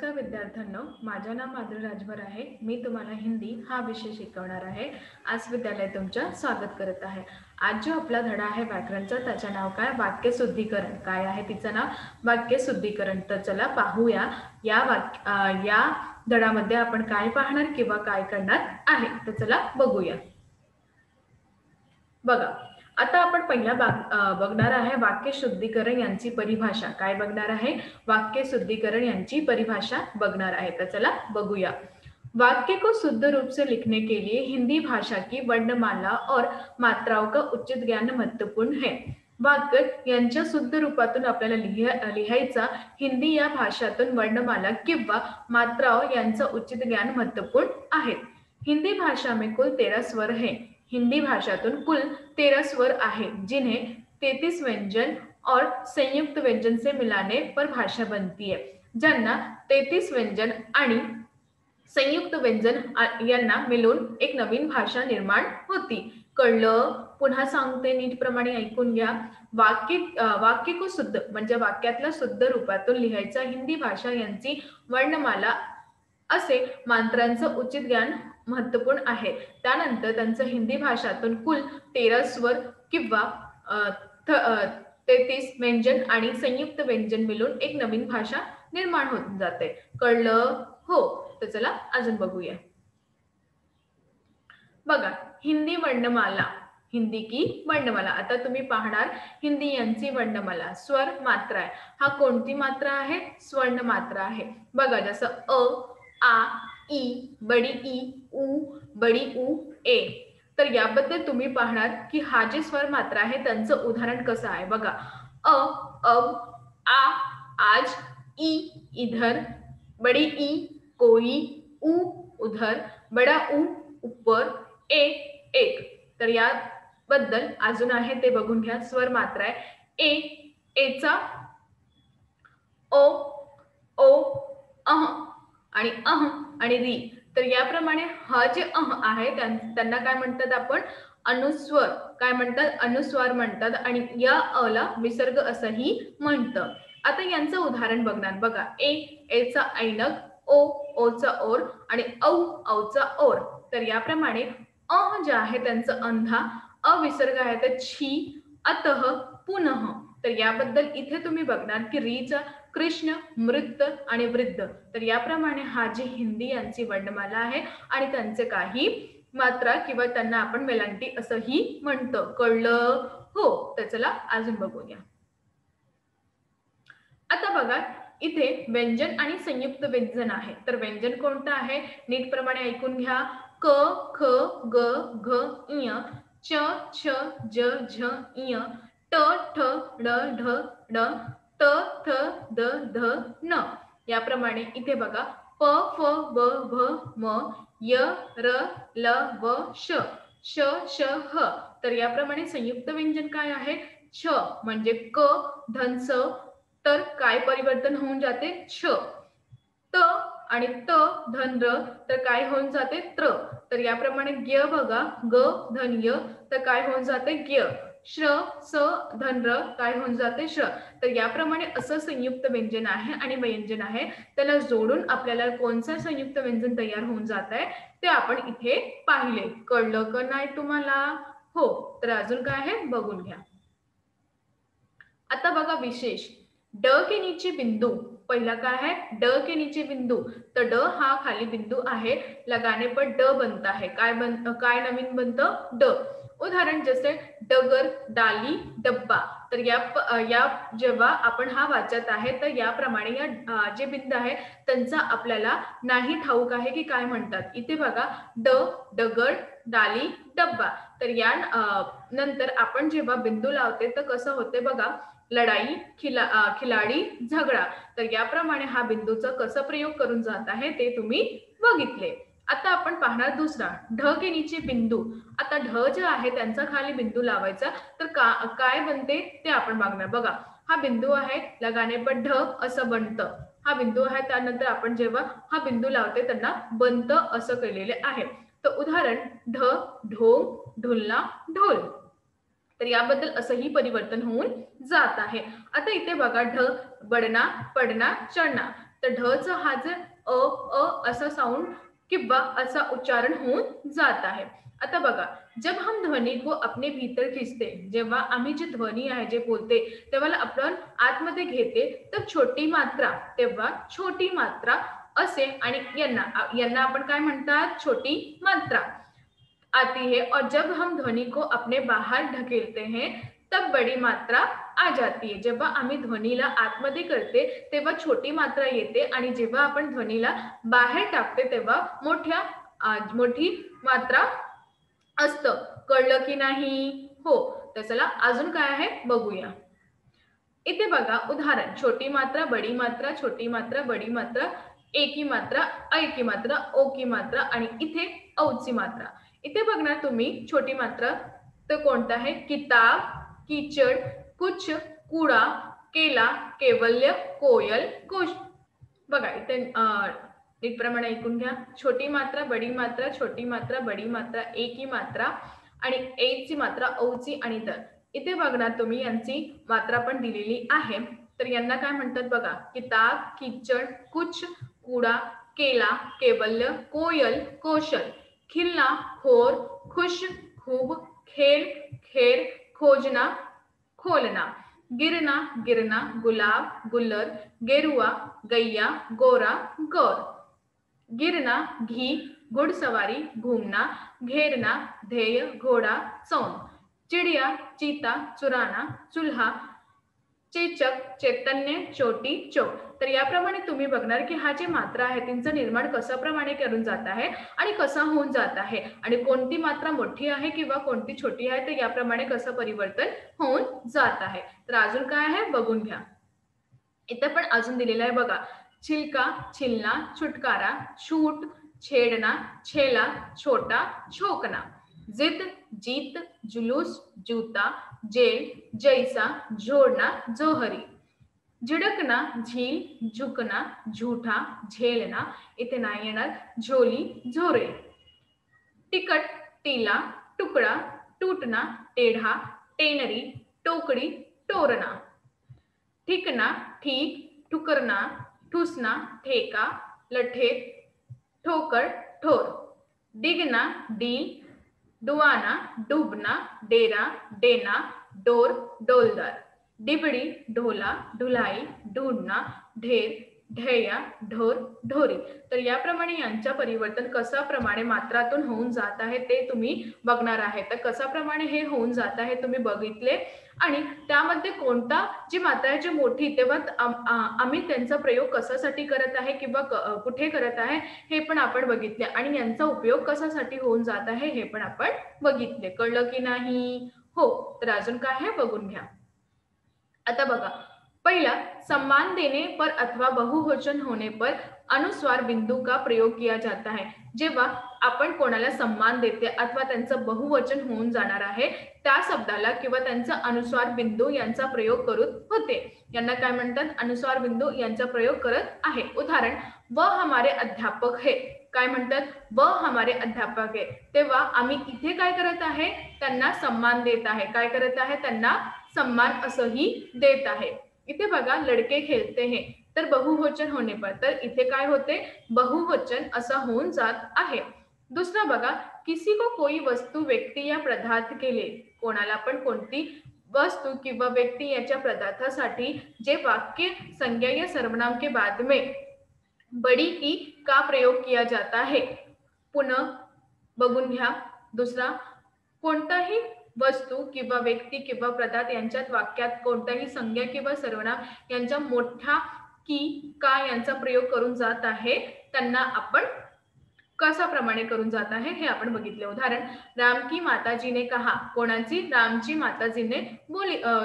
नमस्कार विद्यार्थ्यांनो, माझे नाव माधुरी राजभर आहे। मी तुम्हाला हिंदी हा विषय शिकवणार आहे। आज विद्यालय तुमचं स्वागत करत आहे। आज जो आपला धडा आहे व्याकरणचा, त्याचे नाव काय? वाक्य शुद्धीकरण। काय आहे तिचं नाव? वाक्य शुद्धीकरण। तर चला पाहूया या धड्यामध्ये आपण काय पाहणार किंवा काय करणार आहे। तर चला बघूया। बघा, आता आपण पहिला बघणार आहे वाक्य शुद्धीकरण यांची परिभाषा। काय बघणार आहे? वाक्य शुद्धीकरण यांची परिभाषा बघणार आहे। तर चला बघूया। वाक्य को शुद्ध रूप से लिखने के लिए हिंदी भाषा की वर्णमाला और मात्राओं का उचित ज्ञान महत्वपूर्ण है। वाक्य यांच्या शुद्ध रूपातून आपल्याला लिहायचा हिंदी या भाषातून वर्णमाला किंवा मात्राओं यांचा उचित ज्ञान महत्वपूर्ण आहे। हिंदी भाषा में कुल 13 स्वर हैं। हिंदी भाषातून कुल 13 स्वर आहे, जिन्हें 33 व्यंजन और संयुक्त व्यंजन से मिलाने पर भाषा बनती है। ज्यांना 33 व्यंजन आणि संयुक्त व्यंजन यांना मिळून एक नवीन भाषा निर्माण होती। कळलं? पुन्हा सांगते, नीट प्रमाणे ऐकून घ्या। वाक्य को शुद्ध म्हणजे वाक्यातल्या शुद्ध रूपातून लिहायचा हिंदी भाषा यांची वर्णमाला असे मात्रांचं उचित ज्ञान महत्वपूर्ण आहे। त्यानंतर त्यांचं हिंदी भाषातून कुल 13 स्वर किंवा 33 व्यंजन आणि संयुक्त व्यंजन मिळून एक नवीन भाषा निर्माण होत जाते। कळलं? हो। तर चला अजून बघूया। बघा, हिंदी वर्णमाला, हिंदी की वर्णमाला। आता तुम्ही पाहणार हिंदी यांची वर्णमाला स्वर मात्रा आहे। हा कोणती मात्रा आहे? स्वर्ण मात्रा आहे। बघा, जसं अ, आ, ई, बडी ई, उ, बडी उ, ए। तर याबद्दल तुम्ही पाहणार की हा जे स्वर मात्रा आहे त्यांचं उदाहरण कसं आहे। बघा, अ, अब, आ, आज, ई, इधर, बड़ी ई, कोई, उ, उधर, बड़ा उ, ऊपर, ए, एक। तर याबद्दल अजून आहे ते बघून घ्या। स्वर मात्रा आहे ए, एचा ओ, ओ, अह आणि अह आणि री। तर याप्रमाणे हा जे अह आहे त्यांना काय म्हणतात आपण? अनुस्वर। काय म्हणतात? अनुस्वार म्हणतात आणि या अला विसर्ग असंही म्हणतं। आता यांचं उदाहरण बघणार। बघा, ए, एचा ऐनक, ओ, ओचा ओर आणि औ, औचा ओर। तर याप्रमाणे अह जे आहे त्यांचं अंधा, अविसर्ग आहे तर छी, अतः, पुनः। तर याबद्दल इथे तुम्ही बघणार की रीचा कृष्ण, मृत आणि वृद्ध। तर याप्रमाणे हा जी हिंदी यांची वर्णमाला आहे आणि त्यांचे काही मात्रा किंवा त्यांना आपण वेलांटी असंही म्हणतो। कळलं? हो। तर चला अजून बघूया। आता बघा, इथे व्यंजन आणि संयुक्त व्यंजन आहे। तर व्यंजन कोणतं आहे? नीट प्रमाणे ऐकून घ्या। क, ख, ग, घ, ञ, च, छ, ज, झ, ञ, ट, ठ, ड, ढ, ड, त, थ, द, ध, न। याप्रमाणे इथे बघा, प, फ, ब, भ, म, य, र, ल, व, श, श, श, ह। तर याप्रमाणे संयुक्त व्यंजन काय आहे? छ म्हणजे क, धन स, तर काय परिवर्तन होऊन जाते? छ। त आणि त धन र, तर काय होऊन जाते? त्र। तर याप्रमाणे ग्य बघा, ग धन य, तर काय होऊन जाते? ग्य। श्र, स धन र, काय होऊन जाते? श्र। तर याप्रमाणे असं संयुक्त व्यंजन आहे आणि व्यंजन आहे, त्याला जोडून आपल्याला कोणतं संयुक्त व्यंजन तयार होऊन जात आहे ते आपण इथे पाहिले। कळलं का नाही तुम्हाला? हो। तर अजून काय आहे बघून घ्या। आता बघा विशेष, ड के नीचे बिंदु। पहिला काय है? ड के नीचे बिंदु। तर ड हा खाली बिंदु आहे, लगाने पर ड बनता है। काय नवीन बनतं? ड। उदाहरण जसे डगर, डाली, डब्बा। तर या जेव्हा आपण हा वाचत आहे तर याप्रमाणे या जे बिंदू आहे त्यांचा आपल्याला नाही ठाऊक आहे की काय म्हणतात। इथे बघा, ड, डगर, डाली, डब्बा। तर या नंतर आपण जेव्हा बिंदू लावते तर कसं होते बघा, लढाई, खिलाडी, झगडा। तर याप्रमाणे हा बिंदूचा कसा प्रयोग करून जात आहे ते तुम्ही बघितले। आता आपण पाहणार दुसरा, ढ के नीचे बिंदू। आता ढ जे आहे त्यांचा खाली बिंदू लावायचा तर काय बनते ते आपण बघणार। बघा, हा बिंदू आहे, लगाने पर ढ असं बनतं। हा बिंदू आहे, त्यानंतर आपण जेव्हा हा बिंदू लावते त्यांना बनतं असं केलेले आहे। तर उदाहरण ढ, ढोंग, ढुलना, ढोल। तर याबद्दल असंही परिवर्तन होऊन जात आहे। आता इथे बघा, ढ, बडना, पडना, चढना। तर ढचा हा जे अ असा साऊंड किंवा असा उच्चारण होऊन जात आहे। आता बघा, जब हम ध्वनि को अपने भीतर खींचते, जेव्हा आम्ही जे ध्वनी आहे जे बोलते तेव्हा आपण आतमध्ये घेते, तर छोटी मात्रा तेव्हा छोटी मात्रा असे आणि यांना आपण काय म्हणतात, छोटी मात्रा आती है। और जब हम ध्वनि को अपने बाहर ढकेलते हैं तब बड़ी मात्रा आ जाती है। जेव्हा आम्ही ध्वनीला आतमध्ये करते तेव्हा छोटी मात्रा येते आणि जेव्हा आपण ध्वनीला बाहेर टाकते तेव्हा मोठी मात्रा असतं। कळलं की नाही? हो। तर चला अजून काय आहे बघूया। इथे बघा उदाहरण, छोटी मात्रा, बड़ी मात्रा, छोटी मात्रा, बड़ी मात्रा, ए की मात्रा, ऐ की मात्रा, ओ की मात्रा आणि इथे औची मात्रा। इथे बघणार तुम्ही छोटी मात्रा तर कोणता आहे, किताब, कीचड़, कुछ, कूड़ा, केला, केवल्य, कोयल, कोश। बघा इथे नीटप्रमाणे ऐकून घ्या। छोटी मात्रा, बडी मात्रा, छोटी मात्रा, बडी मात्रा, ए की मात्रा आणि ए ची मात्रा, औची आणि तर। इथे बघणार तुम्ही यांची मात्रा पण दिलेली आहे। तर यांना काय म्हणतात बघा, किताब, कीचड़, कुछ, कूड़ा, केला, केवल्य, कोयल, कौशल, खिलना, खोर, खुश, खूब, खेल, खेर, खोजना, खोलना, गिरना, गिरना, गुलाब, गुल्लर, गेरुआ, गैया, गोरा, गौर, गिरना, घी, घुड़सवारी, घूमना, घेरना, ध्येय, घोड़ा, सौंद, चिड़िया, चीता, चुराना, चुल्हा, चेचक, चैतन्य, चोटी, चौक। तर याप्रमाणे तुम्ही बघणार की हा जे मात्रा आहे त्यांचं निर्माण कशा प्रमाणे करून जात आहे आणि कसा होऊन जात आहे आणि कोणती मात्रा मोठी आहे किंवा कोणती छोटी आहे, तर याप्रमाणे कसं परिवर्तन होऊन जात आहे। तर अजून काय आहे बघून घ्या। इथं पण अजून दिलेलं आहे बघा, छिलका, छिलना, छुटकारा, छूट, छेड़ना, छेला, छोटा, छोकना, जिद, जीत, जुलूस, जूता, जेल, जैसा, जोड़ना, जोहरी, झिडकना, झील, झुकना, झूठा, झेलना, इथे नाही येणार, झोली, झोरे, टिकट, टीला, टुकड़ा, टूटना, टेढ़ा, टेनरी, टोकड़ी, टोरना, ठिकना, ठीक, ठुकरना, ठूसना, ठेका, लठे, ठोकर, ठोर, डिगना, डील, डुआना, डूबना, डेरा, डेना, डोर, डोलदार, डिबड़ी, ढोला, ढुलाई, ढूंढना, ढेर, ढैया, ढोर, ढोरी। तर याप्रमाणे यांच्या परिवर्तन कशा प्रमाणे मात्रातून होऊन जात आहे ते तुम्ही बघणार आहे। तर कशा प्रमाणे हे होऊन जात आहे तुम्ही बघितले आणि त्यामध्ये कोणता जी मात्रा आहे जी मोठी तेव्हा आम्ही त्यांचा प्रयोग कशासाठी करत आहे किंवा कुठे करत आहे हे पण आपण बघितले आणि यांचा उपयोग कशासाठी होऊन जात आहे हे पण आपण बघितले। कळलं की नाही? हो। तर अजून काय आहे बघून घ्या। आता बघा, पहला, सम्मान देने पर अथवा बहुवचन होने पर अनुस्वार बिंदु का प्रयोग किया जाता है। जेव्हा आपण कोणाला सम्मान देते अथवा त्यांचं बहुवचन होऊन जाणार आहे त्या शब्दाला किंवा त्यांचा अनुस्वार बिंदू यांचा प्रयोग करत होते, यांना काय म्हणतात, अनुस्वार बिंदू यांचा प्रयोग करत आहे। उदाहरण, वह हमारे अध्यापक है, काय म्हणतात, वह हमारे अध्यापक है। तेव्हा आम्ही इथे काय करत आहे, त्यांना सम्मान देत आहे, काय करत आहे, त्यांना सम्मान असंही देत आहे। इथे बघा, लड़के खेलते हैं, तर बहुवचन होने पर, तर इथे काय होते, बहुवचन असं होऊन जात आहे। दुसरा बघा, किसी को कोई वस्तु, व्यक्ति या पदार्थ के लिए, कोणाला पण कोणती वस्तु किंवा व्यक्ति याच्या पदार्थासाठी जे वाक्य संज्ञा या सर्वनाम के बाद में बड़ी की का प्रयोग किया जाता है। पुनः बघून घ्या। दुसरा, कोणताही वस्तू किंवा व्यक्ती किंवा पदार्थ यांच्यात वाक्यात कोणताही संज्ञा किंवा सर्वनाम यांचा मोठा की का यांचा प्रयोग करून जात आहे, त्यांना आपण कशा प्रमाणे करून जात आहे हे आपण बघितले। उदाहरण, राम की माताजी ने कहा, कोणाची, रामची माताजीने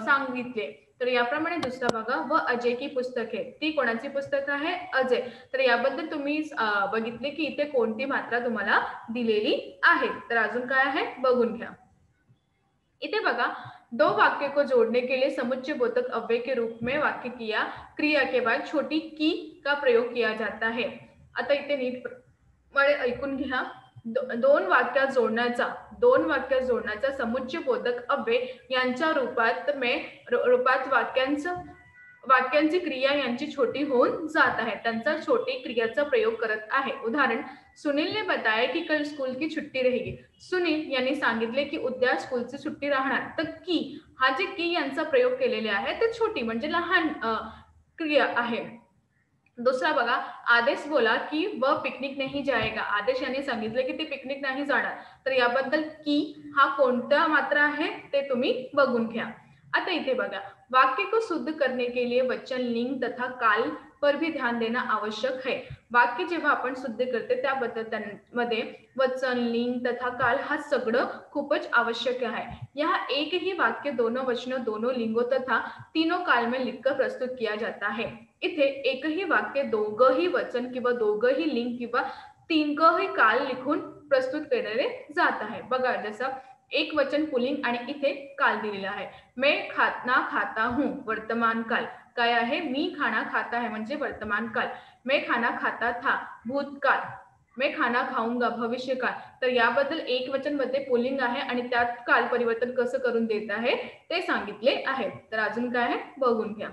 सांगितले। तर याप्रमाणे दुसरा बघा, व अजय की पुस्तक आहे, ती कोणाची पुस्तक आहे, अजय। तर याबद्दल तुम्ही बघितले की इथे कोणती मात्रा तुम्हाला दिलेली आहे। तर अजून काय आहे बघून घ्या। इथे बघा, दो वाक्य को जोड़ने के लिए समुच्चय बोधक अव्यय के रूप में वाक्य क्रिया के बाद छोटी की का प्रयोग किया जाता है। आता इथे नीट ऐकून घ्या। दोन वाक्यात जोडण्याचा समुच्चय बोधक अव्यय यांच्या रूपात वाक्यांचं वाक्यांची क्रिया यांची छोटी होऊन जात आहे, त्यांचा छोटी क्रियाचा प्रयोग करत आहे. उदाहरण, सुनील ने बताया की कल स्कूल की छुट्टी रहेगी. सुनील यांनी सांगितले की उद्या स्कूलची सुट्टी राहणार. तर की हा जे की यांचा प्रयोग केलेले आहे ते छोटी म्हणजे लहान क्रिया आहे. दुसरा बघा, आदेश बोला की वह पिकनिक नहीं जाएगा. आदेश यांनी सांगितले की ते पिकनिक नाही जाणार. तर याबद्दल की हा कोणता मात्रा आहे ते तुम्ही बघून घ्या. आता इथे बघा, वाक्य को शुद्ध करने के लिए वचन, लिंग तथा काल पर भी ध्यान देना आवश्यक है. वाक्य जेव्हा आपण शुद्ध करते त्याबद्दल त्यामध्ये वचन, लिंग तथा काल हा सगळं खूपच आवश्यक आहे. यह एक ही वाक्य दोनों वचनों, दोनों लिंगों तथा तीनों काल में लिखकर प्रस्तुत किया जाता है. इथे एकही वाक्य दोघंही वचन किंवा दोघंही लिंग किंवा तीनही काल लिखून प्रस्तुत केलेले जात आहे. बघा, जसं एक वचन पुल्लिंग आणि इथे काल दिलेला आहे. मैं खाना खाता हूँ, वर्तमान काल. काय आहे? मी खाना खाता है म्हणजे वर्तमान काल. मैं खाना खाता था, भूतकाळ. मैं खाना खाऊंगा, भविष्यकाळ. तर याबद्दल एक वचन मध्ये पुल्लिंग आहे आणि त्यात काल परिवर्तन कसं करून देत आहे ते सांगितले आहे. तर अजून काय आहे बघून घ्या.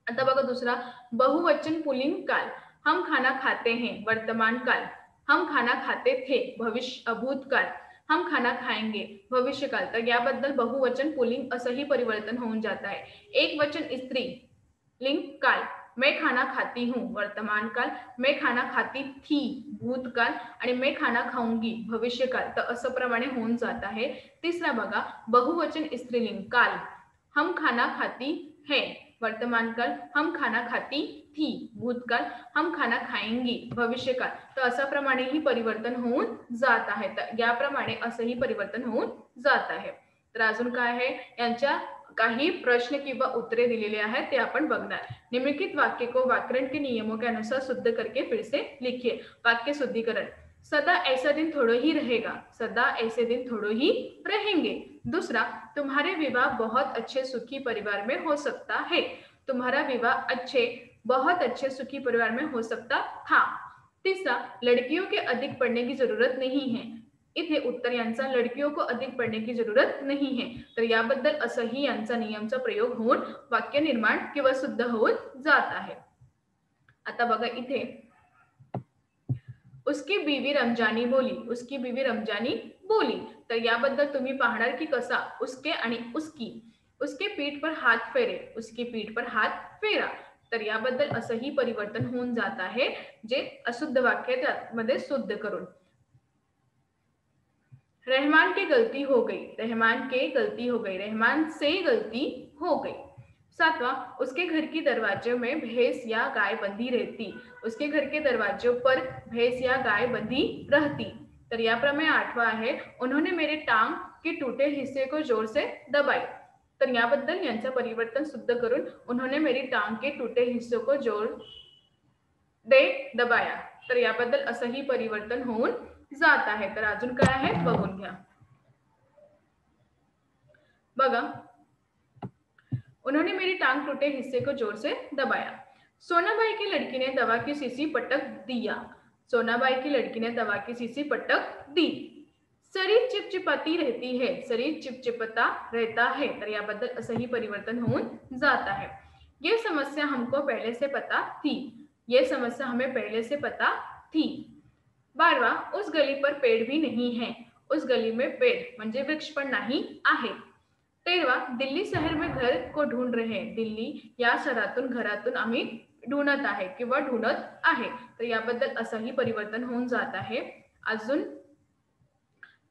आता बघा दुसरा, बहुवचन पुल्लिंग काल. हम खाना खाते हैं, वर्तमान काल. हम खाना खाते थे, भविष्य भूतकाळ. हम खाना खाएंगे, भविष्यकाल. तर याबद्दल बहुवचन पुल्लिंग असंही परिवर्तन होऊन जात आहे. एक वचन स्त्री लिंग काल. मैं खाना खाती हूँ, वर्तमान काल. मैं खाना खाती थी, भूतकाल. आणि मैं खाना खाऊंगी, भविष्यकाल. तर असं प्रमाणे होऊन जात आहे. तिसरा बघा, बहुवचन स्त्रीलिंग काल. हम खाना खाती है, वर्तमान काल. हम खाना खाती थी, भूतकाल. हम खाना खाएंगी, भविष्यकाल. तर अशा प्रमाणेही परिवर्तन होऊन जात आहे. तर याप्रमाणे असंही परिवर्तन होऊन जात आहे. तर अजून काय आहे, यांच्या काही प्रश्न किंवा उत्तरे दिलेले आहेत ते आपण बघणार. निम्नलिखित वाक्य को व्याकरण के नियमों के अनुसार शुद्ध करके फिर से लिखिए. वाक्य शुद्धिकरण, सदा ऐसा दिन थोड़ो ही रहेगा, सदा ऐसे दिन थोड़ो ही रहेंगे. दूसरा, तुम्हारे विवाह बहुत अच्छे सुखी परिवार में हो सकता है. तुम्हारा विवाह अच्छे, बहुत अच्छे सुखी परिवार में हो सकता था. तीसरा, लड़कियों के अधिक पढ़ने की जरूरत नहीं है. इथे उत्तर यांचा, लड़कियों को अधिक पढ़ने की जरूरत नहीं है. तर याबद्दल असंही यांचा नियमचा प्रयोग होऊन वाक्य निर्माण किंवा शुद्ध होऊन जात आहे. आता बघा इथे, उसकी बीवी रमजानी बोली. उसकी बीवी रमजानी बोली. तर याबद्दल तुम्ही पाहणार की कसा उसके आणि उसकी. उसके पीठ पर हात फेरे, उसकी पीठ पर हात फेरा. तर याबद्दल असंही परिवर्तन होऊन जात आहे, जे अशुद्ध वाक्य त्यामध्ये शुद्ध करून. रहमान की गलती हो गई, रहमान के गलती हो गई. रहमान से गलती हो गई. सातवां, उसके घर की दरवाजे में भैंस या गाय बंधी रहती. उसके घर के दरवाजों पर भैंस या गाय बंधी रहती. तर याप्रमाणे आठवा आहे, उन्होंने मेरे टांग के टूटे हिस्से को जोर से दबाई. तर याबद्दल यांचं परिवर्तन शुद्ध करून उन्होंने मेरी टांग के टूटे हिस्से को जोर दे दबाया. तर याबद्दल असंही परिवर्तन होऊन जात आहे. तर अजून काय आहे बघून घ्या. बघा, उन्होंने मेरी टांग टूटे हिस्से को जोर से दबाया. सोनाबाई की लड़की ने दवा की शीशी पटक दिया. सोनाबाई की लड़की ने दवा की शीशी पटक दी. शरीर चिपचिपाती रहती है, शरीर चिपचिपता रहता है. तर याबद्दल असंही परिवर्तन होऊन जात आहे. ये समस्या हमको पहले से पता थी. ये समस्या हमें पहले से पता थी. 12वां, उस गली पर पेड़ भी नहीं है. उस गली में पेड़ म्हणजे वृक्ष पण नाही आहे. 13वां, दिल्ली शहर में घर को ढूंढ रहे हैं. दिल्ली या शहरातून घरातून आम्ही ढूंढत आहे किंवा ढूंढत आहे. तर याबद्दल असंही परिवर्तन होऊन जात आहे. अजून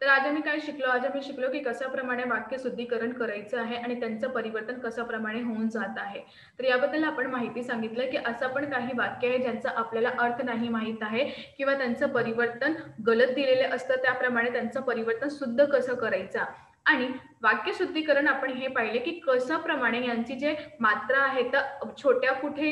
तर आज आम्ही काय शिकलो, आज आम्ही शिकलो की कशाप्रमाणे वाक्य शुद्धीकरण करायचं आहे आणि त्यांचं परिवर्तन कशाप्रमाणे होऊन जात आहे. तर याबद्दल आपण माहिती सांगितलं की असं पण काही वाक्य आहे ज्यांचा आपल्याला अर्थ नाही माहित आहे किंवा त्यांचं परिवर्तन गलत दिलेले असतं, त्याप्रमाणे त्यांचं परिवर्तन शुद्ध कसं करायचं. आणि वाक्य शुद्धीकरण आपण हे पाहिले की कशाप्रमाणे यांची जे मात्रा आहे तर छोट्या कुठे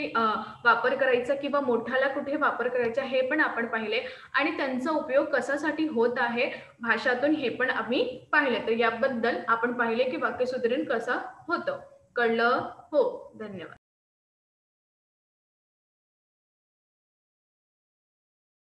वापर करायचा किंवा मोठ्याला कुठे वापर करायचा हे पण आपण पाहिले आणि त्यांचा उपयोग कशासाठी होत आहे भाषातून हे पण आम्ही पाहिले. तर याबद्दल आपण पाहिले की वाक्य शुद्धीकरण कसं होतं. कळलं? हो, धन्यवाद.